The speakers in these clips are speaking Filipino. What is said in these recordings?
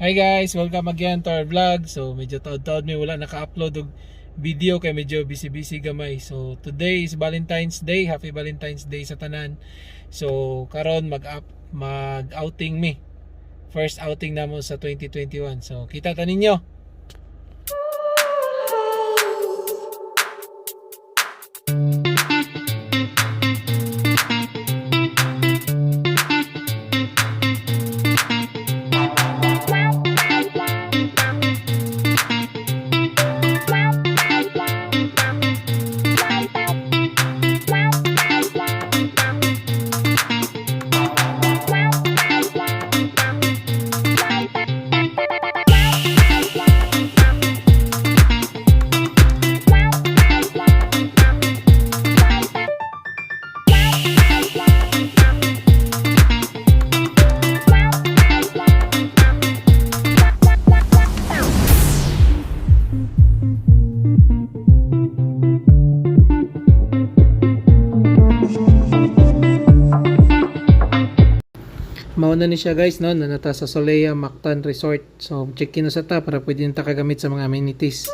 Hi guys, welcome again to our vlog. So medyo taod-taod may wala naka-upload og video kay medyo busy-busy gamay. So today is Valentine's Day. Happy Valentine's Day sa tanan. So karon mag-outing me. First outing namo sa 2021. So kita ta ninyo. Mauna ni siya guys, no? Nanata sa Solea Mactan Resort. So check in na sa ta para pwede nita kagamit sa mga amenities.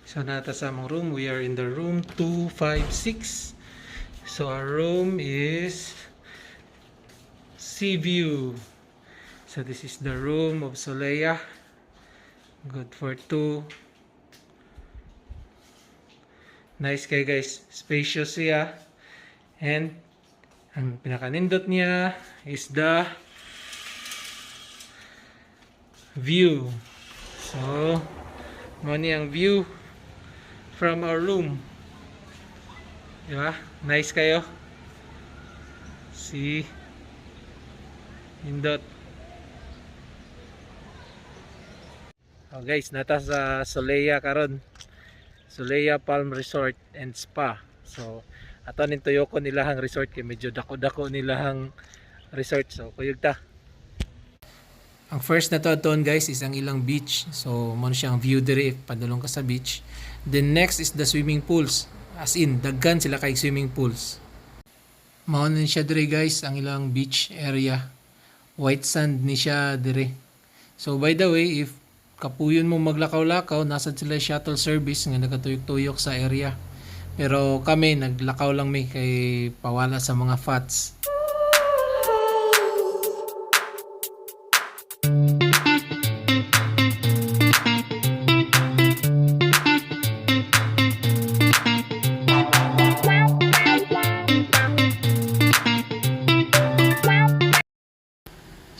So nata sa among room, we are in the room 256. So our room is sea view. So this is the room of Solea. Good for two. Nice kay guys, spacious siya. And ang pinakanindot niya is the view. So mo ni ang view from our room. Diba? Nice kayo. See? Indot. Oh guys, nata sa Solea karon. Solea Palm Resort and Spa. So ato nin tuyokon nilahang resort kay medyo dako-dako nilahang resort. So kuyog ta. Ang first na to aton guys is ang ilang beach. So mo siyang view dire padulong ka sa beach. Then next is the swimming pools. As in daghan sila kay swimming pools. Mao na siya dire guys ang ilang beach area. White sand ni siya dire. So by the way, if kapuyon mo maglakaw-lakaw, nasa sila shuttle service nga nagatuyok-tuyok sa area. Pero kami naglakaw lang may kay pawala sa mga fats.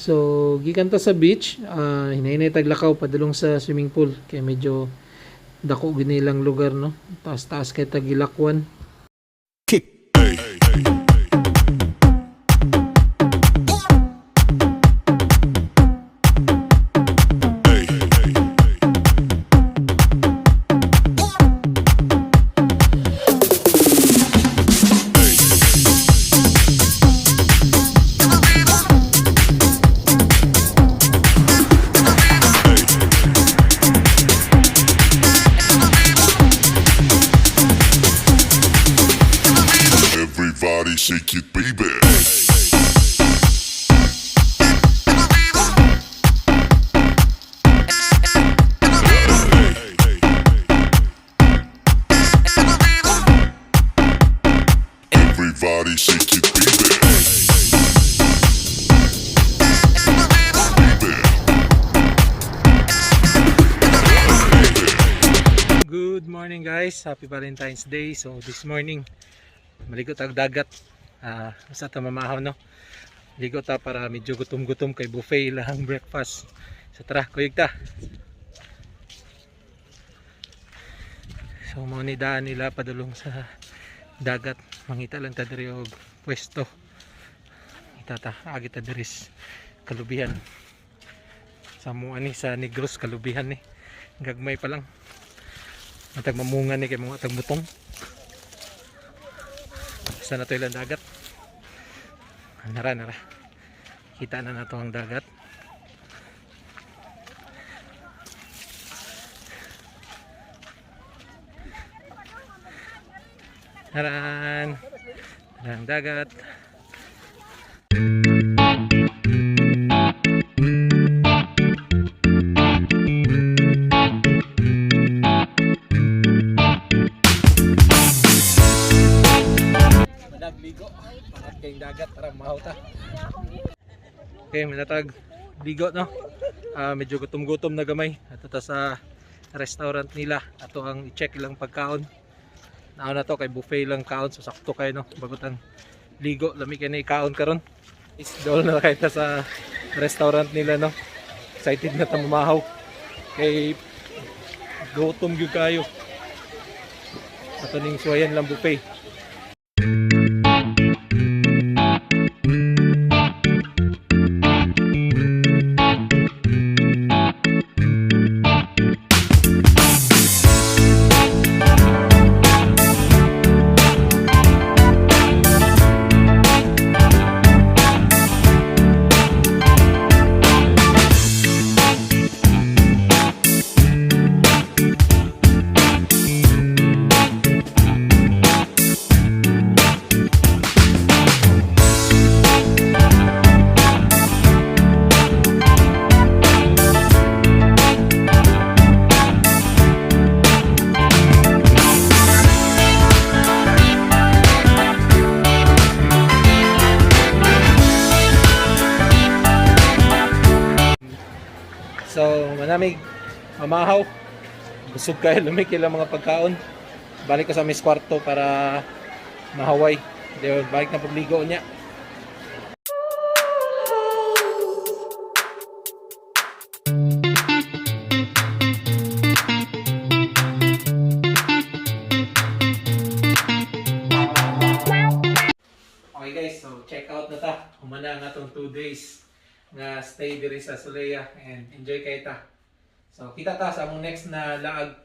So, gikan ta sa beach, hinahinay taglakaw padulong sa swimming pool kay medyo dako ginilang lugar no. Taas-taas kay tagilakwan. Kick. Everybody shake it, baby. Everybody shake it, baby. Good morning guys, happy Valentine's Day. So this morning maligo tag dagat. Sa ta mamahaw no. Ligo ta para medyo gutom-gutom kay buffet lahang breakfast. So tara, kuyog ta. So mo ni daan nila padulong sa dagat. Mangita lang ta diri og pwesto. Ita ta agi ta diris kalubihan. Sa mo ani sa Negros kalubihan ni. Gagmay pa lang. Matag mamunga ni kay mga tagbutong. Basta na to ilang dagat. Nara. Kita na nato ang dagat. Haran. Ang dagat. Ligo pangat kayong dagat para mahauta. Okay, manatag ligo no. Medyo gutom-gutom na gamay ato ta sa restaurant nila. Ato ang i-check lang pagkaon. Nao na to kay buffet lang kaon so sakto kayo no. Bagot ang ligo lami kay na ikaon karon. Isdol na kay ta sa restaurant nila no. Excited na ta mamahaw. Kay gutom gyud kayo. Ato ning suwayan lang buffet. So, manamig mamahaw. Busog kayo, lumikil ang mga pagkaon. Balik ko sa mis kwarto para mahaway. Then, balik na pagligo niya. Okay guys, so check out na ta. Humana nga itong 2 days nga stay diri sa Solea and enjoy kay ta. So kita ta sa among next na laag